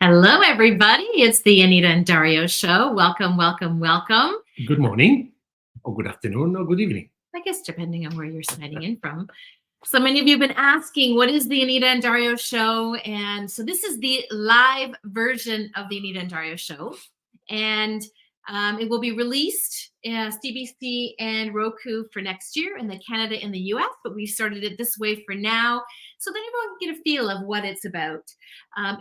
Hello, everybody. It's the Anita and Dario show. Welcome, welcome, welcome. Good morning, or good afternoon, or good evening. I guess depending on where you're signing in from. So many of you have been asking, what is the Anita and Dario show? And so this is the live version of the Anita and Dario show. And it will be released CBC and Roku for next year in Canada and the US, but we started it this way for now so that everyone can get a feel of what it's about.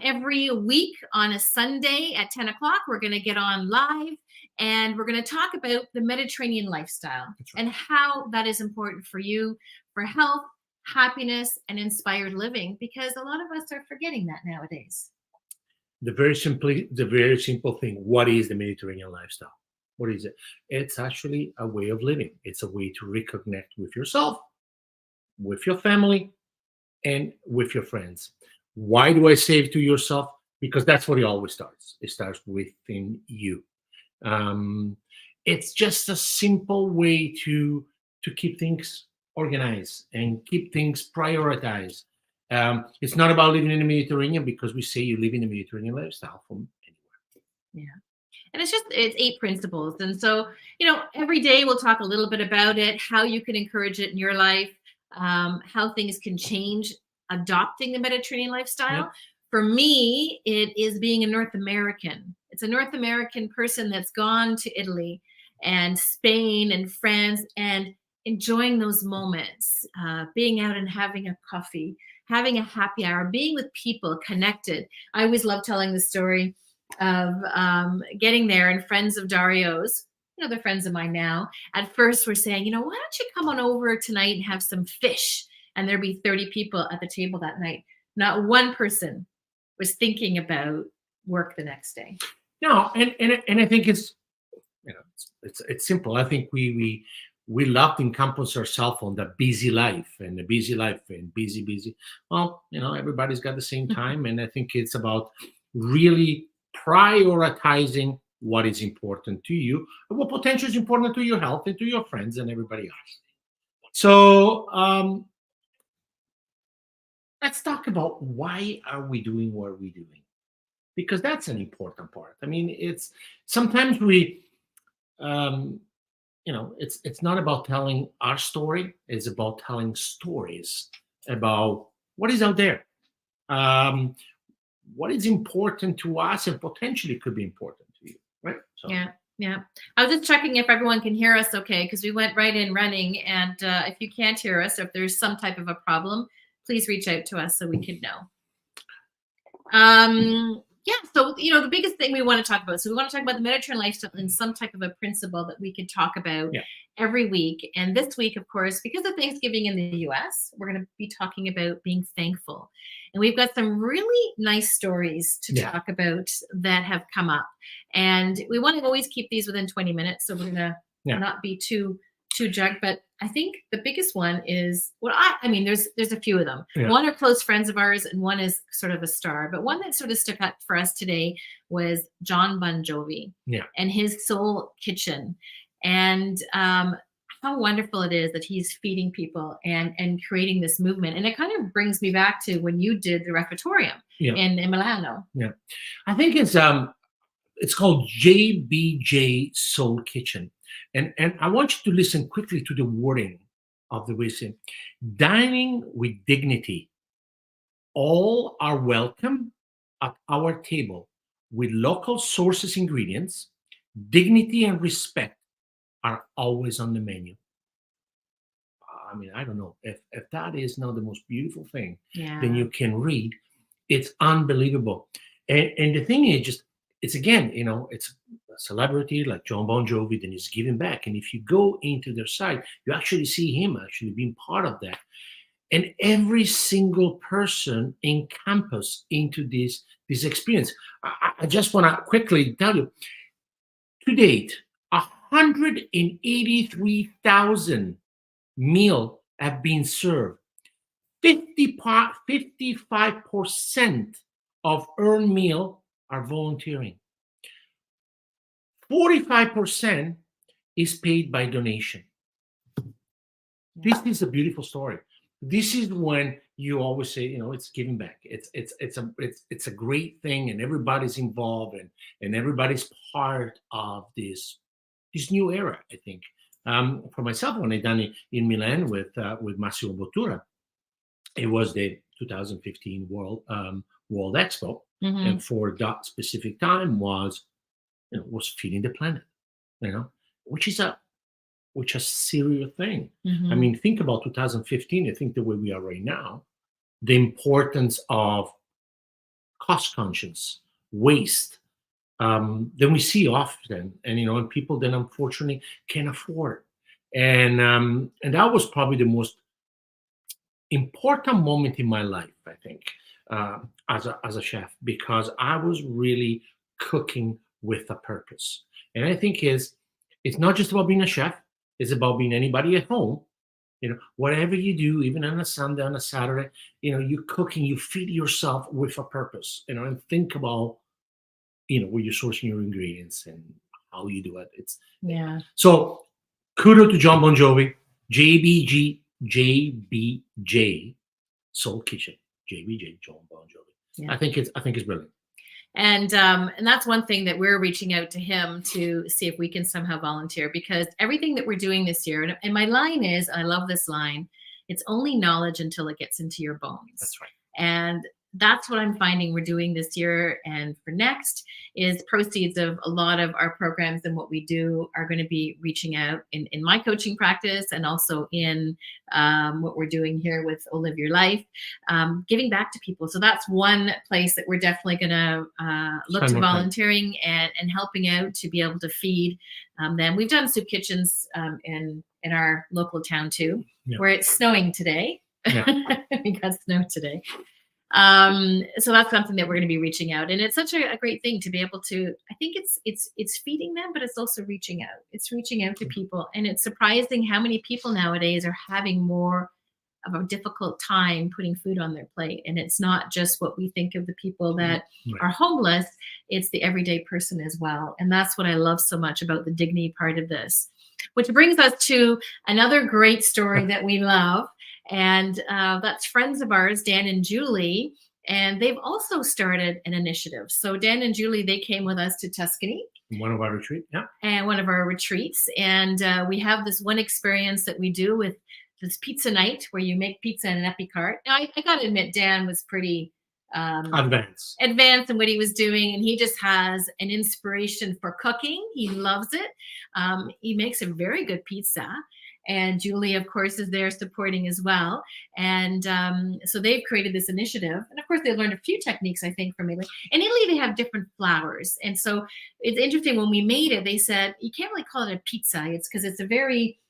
Every week on a Sunday at 10 o'clock, we're going to get on live and we're going to talk about the Mediterranean lifestyle and how that is important for you, for health, happiness, and inspired living, because a lot of us are forgetting that nowadays. The very simple thing. What is the Mediterranean lifestyle? What is it? It's actually a way of living. It's a way to reconnect with yourself, with your family, and with your friends. Why do I say it to yourself? Because that's where it always starts. It starts within you. It's just a simple way to keep things organized and keep things prioritized. It's not about living in the Mediterranean because we say you live in the Mediterranean lifestyle from anywhere. Yeah. And it's 8 principles. And so, every day we'll talk a little bit about it, how you can encourage it in your life, how things can change adopting the Mediterranean lifestyle. Yep. For me, it is being a North American. It's a North American person that's gone to Italy and Spain and France and enjoying those moments, being out and having a coffee, having a happy hour, being with people, connected. I always love telling the story of getting there, and friends of Dario's, they're friends of mine now, at first were saying, why don't you come on over tonight and have some fish? And there'd be 30 people at the table that night. Not one person was thinking about work the next day. No, and I think it's simple. I think we love to encompass ourselves on the busy life and busy. Well, everybody's got the same time, and I think it's about really prioritizing what is important to you and what potentially is important to your health and to your friends and everybody else. So let's talk about why are we doing what we're doing, because that's an important part. I mean, it's sometimes we it's not about telling our story. It's about telling stories about what is out there, what is important to us and potentially could be important to you, right? So. Yeah. I was just checking if everyone can hear us okay, because we went right in running. And if you can't hear us, or if there's some type of a problem, please reach out to us so we can know. So, the biggest thing we want to talk about. So we want to talk about the Mediterranean lifestyle and some type of a principle that we could talk about every week. And this week, of course, because of Thanksgiving in the US, we're going to be talking about being thankful. And we've got some really nice stories to talk about that have come up. And we want to always keep these within 20 minutes. So we're going to not be too jugged. But I think the biggest one is there's a few of them. Yeah. One are close friends of ours, and one is sort of a star. But one that sort of stuck out for us today was John Bon Jovi and his Soul Kitchen. And how wonderful it is that he's feeding people and creating this movement. And it kind of brings me back to when you did the Refectorium in Milano. Yeah, I think it's called JBJ Soul Kitchen. And I want you to listen quickly to the wording of the whistle. Dining with dignity. All are welcome at our table with local sources ingredients. Dignity and respect are always on the menu. I mean, I don't know if that is not the most beautiful thing then you can read. It's unbelievable. And the thing is it's again, it's a celebrity like John Bon Jovi, then he's giving back. And if you go into their site, you actually see him actually being part of that. And every single person encompassed into this experience. I just want to quickly tell you, to date, 183,000 meals have been served. 55% of earned meal are volunteering. 45% is paid by donation. This is a beautiful story. This is when you always say, it's giving back. It's a great thing, and everybody's involved, and everybody's part of this new era. I think for myself, when I done it in Milan with Massimo Bottura, it was the 2015 World Expo, and for that specific time was feeding the planet, which is a serious thing. I mean, think about 2015. I think the way we are right now, the importance of cost conscious waste than we see often, and people then unfortunately can't afford, and that was probably the most important moment in my life, I think, as a chef, because I was really cooking with a purpose. And I think it's not just about being a chef; it's about being anybody at home. Whatever you do, even on a Sunday, on a Saturday, you're cooking, you feed yourself with a purpose. And think about where you're sourcing your ingredients and how you do it. So kudos to John Bon Jovi, JBJ Soul Kitchen, JBJ John Bon Jovi. Yeah. I think it's brilliant. And that's one thing that we're reaching out to him to see if we can somehow volunteer, because everything that we're doing this year, and my line is, I love this line, it's only knowledge until it gets into your bones. That's right. And that's what I'm finding we're doing this year and for next is proceeds of a lot of our programs and what we do are going to be reaching out in my coaching practice and also in what we're doing here with Live Your Life, giving back to people. So that's one place that we're definitely going to look to volunteering and helping out to be able to feed them. We've done soup kitchens in our local town too, where it's snowing today. We got snow today. So that's something that we're going to be reaching out, and it's such a great thing to be able to, I think it's feeding them, but it's also reaching out. It's reaching out to people, and it's surprising how many people nowadays are having more of a difficult time putting food on their plate. And it's not just what we think of the people that are homeless, it's the everyday person as well. And that's what I love so much about the dignity part of this, which brings us to another great story that we love. And that's friends of ours, Dan and Julie, and they've also started an initiative. So Dan and Julie, they came with us to Tuscany. One of our retreats, And one of our retreats. And we have this one experience that we do with this pizza night where you make pizza in an epicart. Now, I got to admit, Dan was pretty advanced in what he was doing, and he just has an inspiration for cooking. He loves it. He makes a very good pizza. And Julie, of course, is there supporting as well. And so they've created this initiative. And of course, they learned a few techniques, I think, from Italy. In Italy, they have different flours. And so it's interesting. When we made it, they said, you can't really call it a pizza. It's because it's a very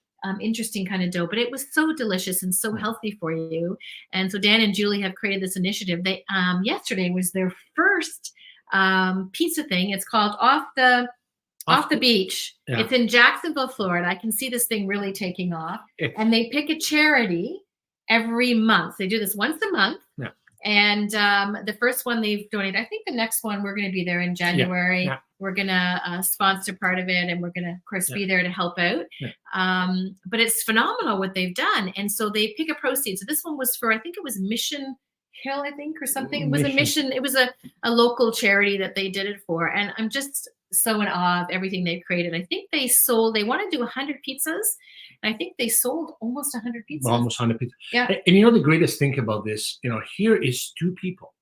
interesting kind of dough. But it was so delicious and so healthy for you. And so Dan and Julie have created this initiative. They yesterday was their first pizza thing. It's called Off the Beach. Yeah. It's in Jacksonville, Florida. I can see this thing really taking off. And they pick a charity every month. They do this once a month. Yeah. And the first one they've donated, I think the next one we're going to be there in January. Yeah. We're going to sponsor part of it, and we're going to, of course, be there to help out. Yeah. But it's phenomenal what they've done. And so they pick a proceed. So this one was for, I think it was Mission Hill, I think, or something. It was a mission. It was a local charity that they did it for. And I'm just so in awe of everything they've created. I think they want to do 100 pizzas. And I think they sold almost 100 pizzas. Almost 100 pizzas. Yeah. And the greatest thing about this, here is two people.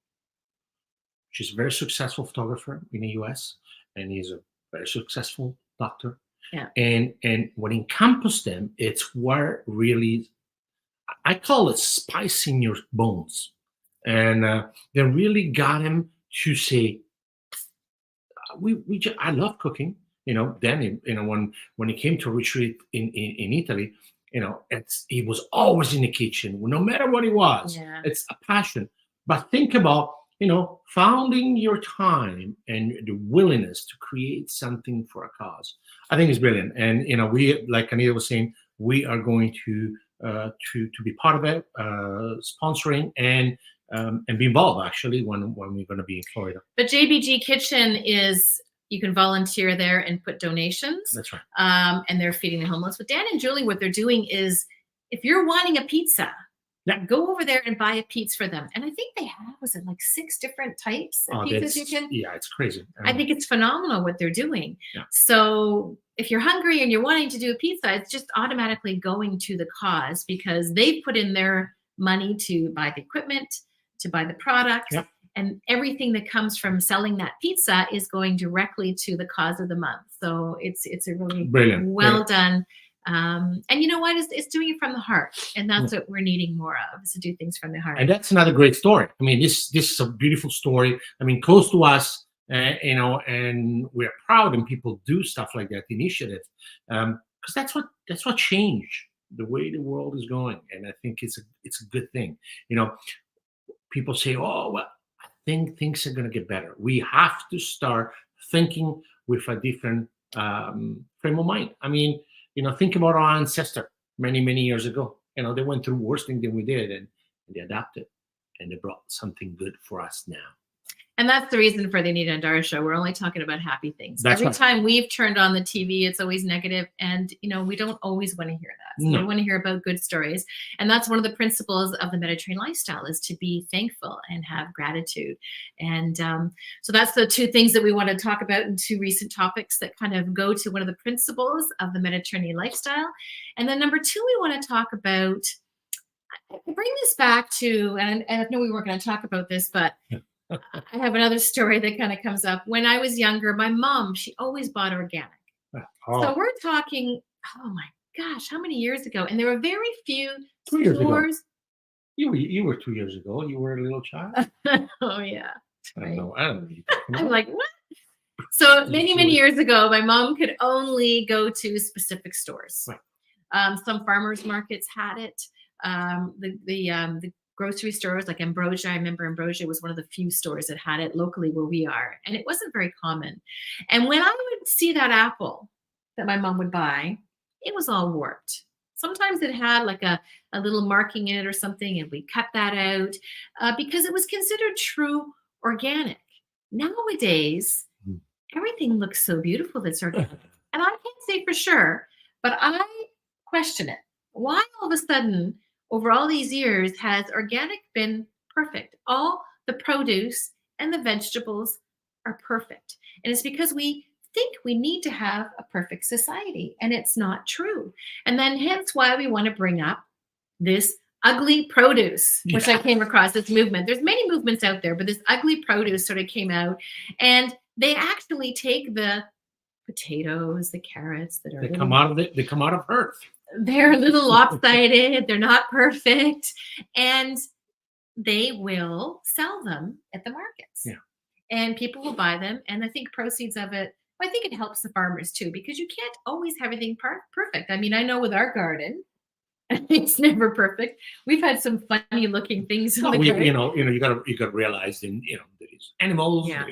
She's a very successful photographer in the US, and he's a very successful doctor. Yeah. And what encompassed them, it's where really, I call it spicing your bones. And they really got him to say, I love cooking. Then when he came to retreat in Italy, he was always in the kitchen, no matter what it was. Yeah. It's a passion. But think about founding your time and the willingness to create something for a cause. I think it's brilliant. And we, like Anita was saying, we are going to be part of it, sponsoring and be involved actually when we're going to be in Florida. But JBG Kitchen is, you can volunteer there and put donations. That's right. And they're feeding the homeless. But Dan and Julie, what they're doing is, if you're wanting a pizza, Yeah. Go over there and buy a pizza for them. And I think they have, was it like 6 different types of pizzas you can? Yeah, it's crazy. I think it's phenomenal what they're doing. Yeah. So if you're hungry and you're wanting to do a pizza, it's just automatically going to the cause because they've put in their money to buy the equipment, to buy the products, Yep. and everything that comes from selling that pizza is going directly to the cause of the month. So it's a really Brilliant. done. And you know what? It's doing it from the heart, and that's what we're needing more of, is to do things from the heart. And that's another great story. I mean, this is a beautiful story. I mean, close to us, and we're proud, and people do stuff like that initiative, because that's what changed the way the world is going, and I think it's a good thing. People say, "Oh, well, I think things are going to get better." We have to start thinking with a different frame of mind. I mean, think about our ancestor many, many years ago. They went through worse things than we did, and they adapted, and they brought something good for us now. And that's the reason for the Anita and Dario show. We're only talking about happy things. That's Every right. time we've turned on the TV, it's always negative, and we don't always want to hear that. So No. we want to hear about good stories, and that's one of the principles of the Mediterranean lifestyle, is to be thankful and have gratitude. And so that's the 2 things that we want to talk about, in 2 recent topics that kind of go to one of the principles of the Mediterranean lifestyle. And then number 2, we want to talk about, bring this back to, and I know we weren't going to talk about this, but I have another story that kind of comes up. When I was younger, my mom, she always bought organic. Oh. So we're talking, oh my gosh, how many years ago? And there were very few 2 years ago. stores. You were 2 years ago. You were a little child. Oh yeah. I don't know what you're talking I'm about. like, what? So many years ago, my mom could only go to specific stores. Right. Some farmers markets had it. The grocery stores like Ambrosia, I remember Ambrosia was one of the few stores that had it locally where we are, and it wasn't very common. And when I would see that apple that my mom would buy, it was all warped. Sometimes it had like a little marking in it or something, and we cut that out because it was considered true organic. Nowadays, everything looks so beautiful that's organic. And I can't say for sure, but I question it. Why all of a sudden, over all these years, has organic been perfect? All the produce and the vegetables are perfect. And it's because we think we need to have a perfect society, and it's not true. And then hence why we want to bring up this ugly produce, which I came across, this movement. There's many movements out there, but this ugly produce sort of came out, and they actually take the potatoes, the carrots that are they come out of earth. They're a little lopsided, they're not perfect, and they will sell them at the markets. Yeah. And people will buy them, and I think proceeds of it, I think it helps the farmers too, because you can't always have everything perfect. I mean, I know with our garden, it's never perfect. We've had some funny looking things in the garden. You gotta realize, there is animals. Yeah.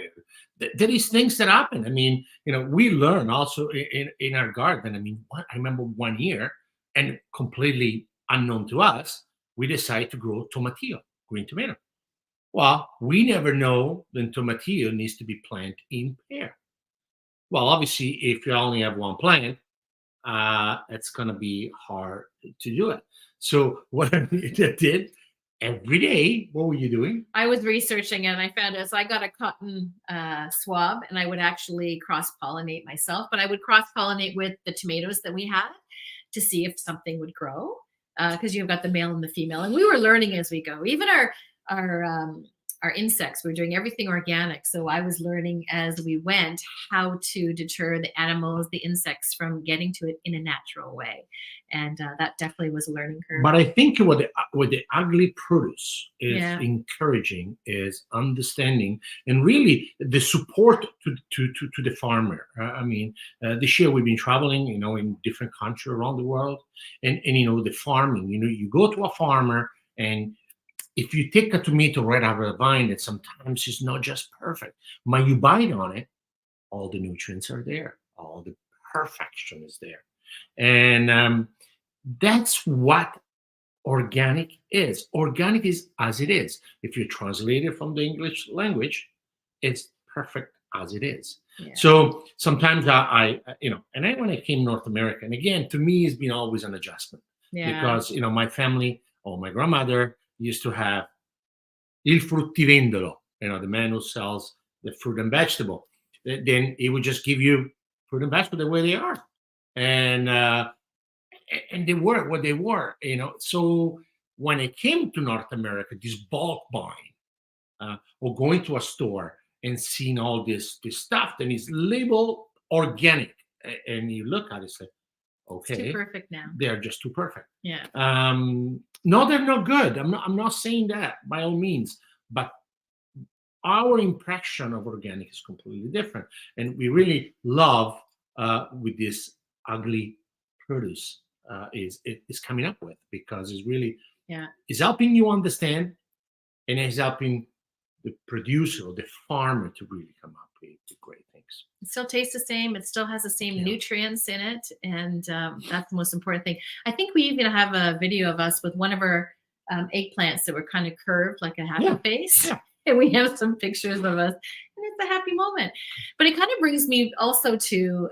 There is things that happen. I mean, we learn also in our garden. I mean, I remember one year, and completely unknown to us, we decided to grow tomatillo, green tomato. Well, we never know that tomatillo needs to be planted in pair. Well, obviously, if you only have one plant, it's going to be hard to do it. So what I did, every day, what were you doing? I was researching, and I found I got a cotton swab, and I would actually cross-pollinate myself, but I would cross-pollinate with the tomatoes that we had to see if something would grow, because you've got the male and the female, and we were learning as we go. Even our insects, we're doing everything organic. So I was learning as we went how to deter the animals, the insects, from getting to it in a natural way. And that definitely was a learning curve. But I think what the ugly produce is encouraging is understanding and really the support to the farmer. I mean, this year we've been traveling, in different countries around the world, and the farming. You go to a farmer, and if you take a tomato right out of the vine, and sometimes it's not just perfect, but you bite on it, all the nutrients are there, all the perfection is there, and that's what organic is. Organic is as it is. If you translate it from the English language, it's perfect as it is. Yeah. So sometimes I when I came to North America, and again, to me, it's been always an adjustment because my family. or my grandmother used to have il fruttivendolo, the man who sells the fruit and vegetable. Then he would just give you fruit and vegetable the way they are, and they were what they were. So when it came to North America, this bulk buying, or going to a store and seeing all this stuff, then it's labeled organic, and you look at it, say, It's too okay, perfect now. they're just too perfect. Yeah. No, they're not good. I'm not saying that by all means, but our impression of organic is completely different, and we really love with this ugly produce is coming up with, because it's really is helping you understand, and it's helping the producer or the farmer to really come up with great things. It still tastes the same. It still has the same nutrients in it, and that's the most important thing. I think we even have a video of us with one of our eggplants that were kind of curved like a happy face. Yeah. And we have some pictures of us, and it's a happy moment. But it kind of brings me also to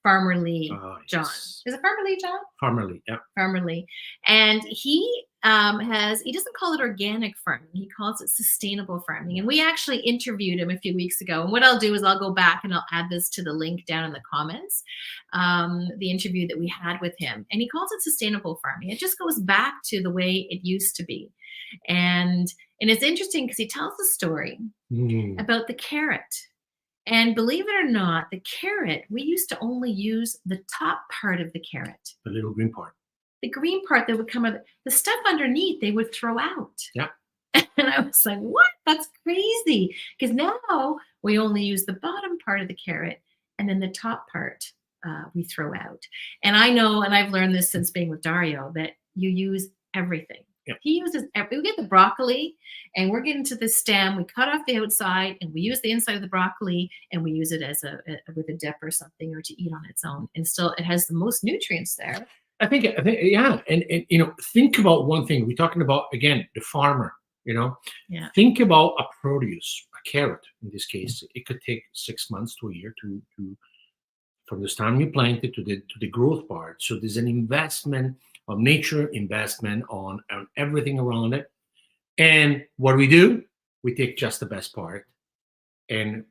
Farmer Lee John. Yes. Is it Farmer Lee John? Farmer Lee, yeah. Farmer Lee. And he doesn't call it organic farming. He calls it sustainable farming. And we actually interviewed him a few weeks ago. And what I'll do is I'll go back and I'll add this to the link down in the comments, the interview that we had with him. And he calls it sustainable farming. It just goes back to the way it used to be. And it's interesting because he tells a story about the carrot. And believe it or not, the carrot, we used to only use the top part of the carrot. The little green part. The green part that would come out, the stuff underneath, they would throw out. Yeah. And I was like, what? That's crazy. Because now we only use the bottom part of the carrot, and then the top part we throw out. And I know, and I've learned this since being with Dario, that you use everything. Yep. He uses, we get the broccoli and we're getting to the stem. We cut off the outside and we use the inside of the broccoli and we use it as with a dip or something, or to eat on its own. And still, it has the most nutrients there. I think, yeah. And think about one thing. We're talking about, again, the farmer, Yeah. Think about a produce, a carrot in this case. It could take 6 months to a year to from the time you plant it to the growth part. So there's an investment of nature, investment on everything around it. And what we do, we take just the best part and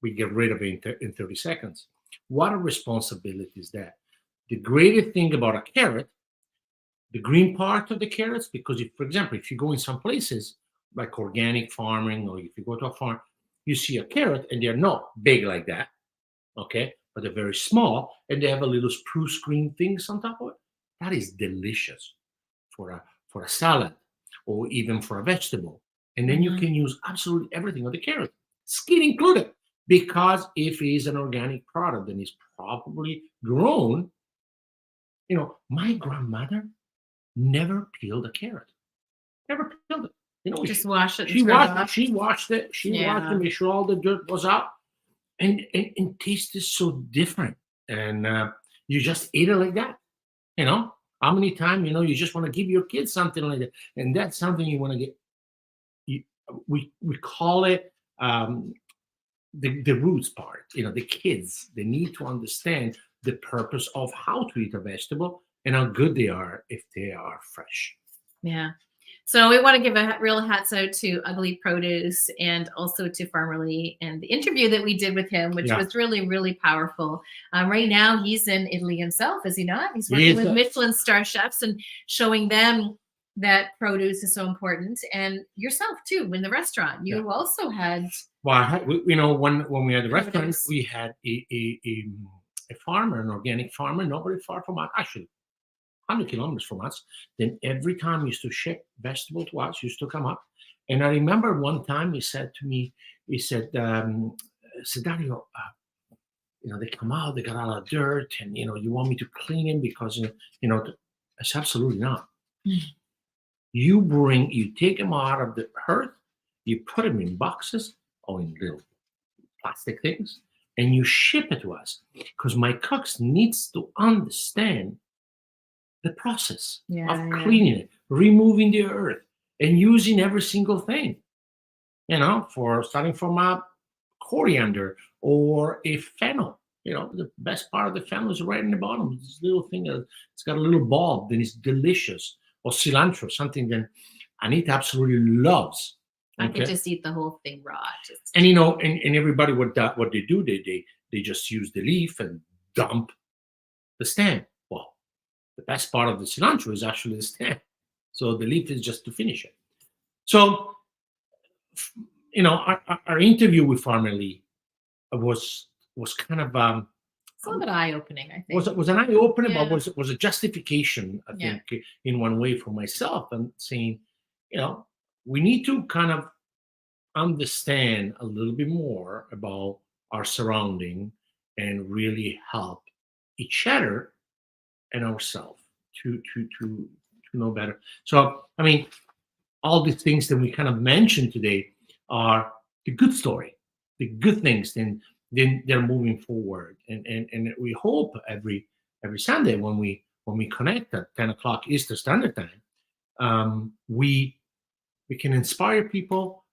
we get rid of it in 30 seconds. What a responsibility is that? The greatest thing about a carrot, the green part of the carrots, because if, for example, if you go in some places like organic farming, or if you go to a farm, you see a carrot and they're not big like that, okay? But they're very small and they have a little spruce green things on top of it. That is delicious for a salad or even for a vegetable. And then you can use absolutely everything on the carrot, skin included, because if it is an organic product, then it's probably grown. My grandmother never peeled a carrot. Never peeled it. Just wash it. She washed it. She washed it, made sure all the dirt was out, and tasted so different. And you just ate it like that. How many times, you just want to give your kids something like that. And that's something you want to get. We call it the roots part. The kids, they need to understand the purpose of how to eat a vegetable and how good they are if they are fresh. Yeah. So we want to give a real hats out to Ugly Produce and also to Farmer Lee and the interview that we did with him, which was really, really powerful. Right now, he's in Italy himself, is he not? He's working with Michelin star chefs and showing them that produce is so important. And yourself, too, in the restaurant. You also had... Well, when we had the restaurant, we had a farmer, an organic farmer, not very far from us, actually. 100 kilometers from us. Then every time he used to ship vegetable to us, he used to come up. And I remember one time he said to me, Dario, they come out, they got a lot of dirt, and, you want me to clean them because, I said, absolutely not. You take them out of the earth, you put them in boxes or in little plastic things, and you ship it to us, because my cooks needs to understand the process of cleaning it, removing the earth, and using every single thing, for starting from a coriander or a fennel. The best part of the fennel is right in the bottom. This little thing, it's got a little bulb, then it's delicious. or cilantro, something that Anita absolutely loves. I could just eat the whole thing raw. And and everybody what they do, they just use the leaf and dump the stem. Well, the best part of the cilantro is actually the stem. So the leaf is just to finish it. So, our interview with Farmer Lee was kind of it's a little bit eye-opening, I think. Was an eye-opener, but was a justification, I think, in one way for myself, and saying, we need to kind of understand a little bit more about our surrounding and really help each other and ourselves to know better. So, I mean, all these things that we kind of mentioned today are the good story, the good things, then they're moving forward. And we hope every Sunday when we connect at 10 o'clock Eastern Standard Time, we can inspire people,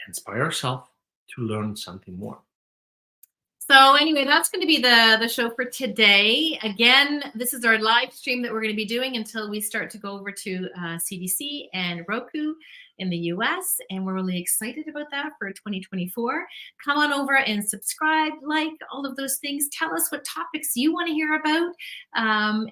inspire ourselves to learn something more. So anyway, that's going to be the show for today. Again, this is our live stream that we're going to be doing until we start to go over to CDC and Roku in the US. And we're really excited about that for 2024. Come on over and subscribe, like, all of those things. Tell us what topics you want to hear about.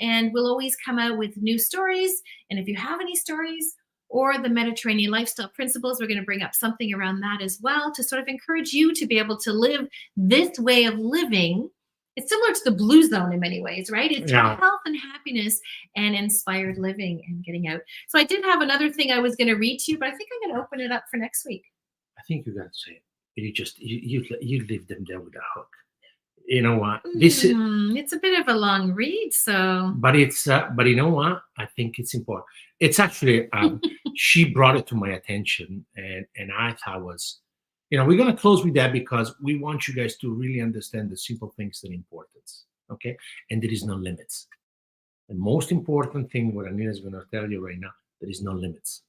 And we'll always come out with new stories. And if you have any stories, or the Mediterranean lifestyle principles, we're going to bring up something around that as well to sort of encourage you to be able to live this way of living. It's similar to the Blue Zone in many ways, right? It's health and happiness and inspired living and getting out. So I did have another thing I was going to read to you, but I think I'm going to open it up for next week. I think you got to say it. You leave them there with a hook. You know what? It's a bit of a long read, so. But you know what? I think it's important. It's actually she brought it to my attention, and I thought was, we're gonna close with that because we want you guys to really understand the simple things that are important. Okay, and there is no limits. The most important thing, what Anita is gonna tell you right now, there is no limits.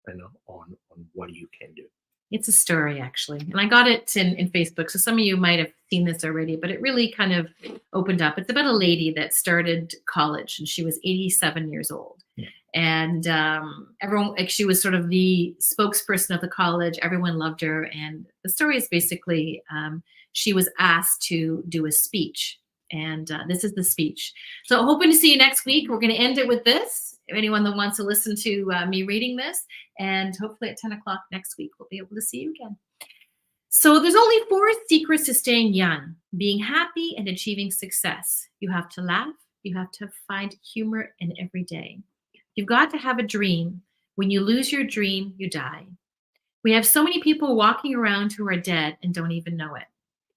On what you can do. It's a story, actually. And I got it in Facebook. So some of you might have seen this already, but it really kind of opened up. It's about a lady that started college and she was 87 years old. Yeah. And everyone, she was sort of the spokesperson of the college. Everyone loved her. And the story is basically she was asked to do a speech. And this is the speech. So hoping to see you next week. We're going to end it with this. Anyone that wants to listen to me reading this, and hopefully at 10 o'clock next week, we'll be able to see you again. So there's only 4 secrets to staying young, being happy and achieving success. You have to laugh. You have to find humor in every day. You've got to have a dream. When you lose your dream, you die. We have so many people walking around who are dead and don't even know it.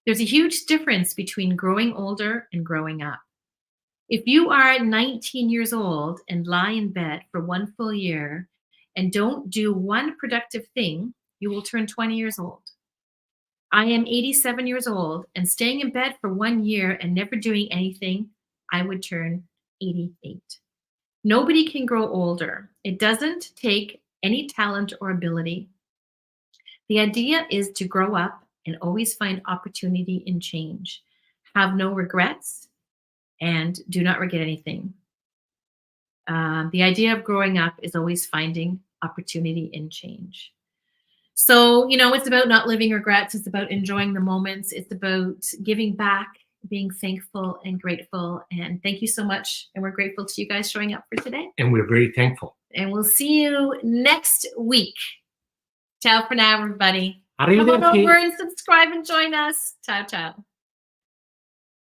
There's a huge difference between growing older and growing up. If you are 19 years old and lie in bed for 1 full year and don't do one productive thing, you will turn 20 years old. I am 87 years old and staying in bed for 1 year and never doing anything, I would turn 88. Nobody can grow older. It doesn't take any talent or ability. The idea is to grow up and always find opportunity in change. Have no regrets. And do not regret anything. The idea of growing up is always finding opportunity in change. So, it's about not living regrets. It's about enjoying the moments. It's about giving back, being thankful and grateful. And thank you so much. And we're grateful to you guys showing up for today. And we're very thankful. And we'll see you next week. Ciao for now, everybody. Arrivederci. Come on over and subscribe and join us. Ciao, ciao.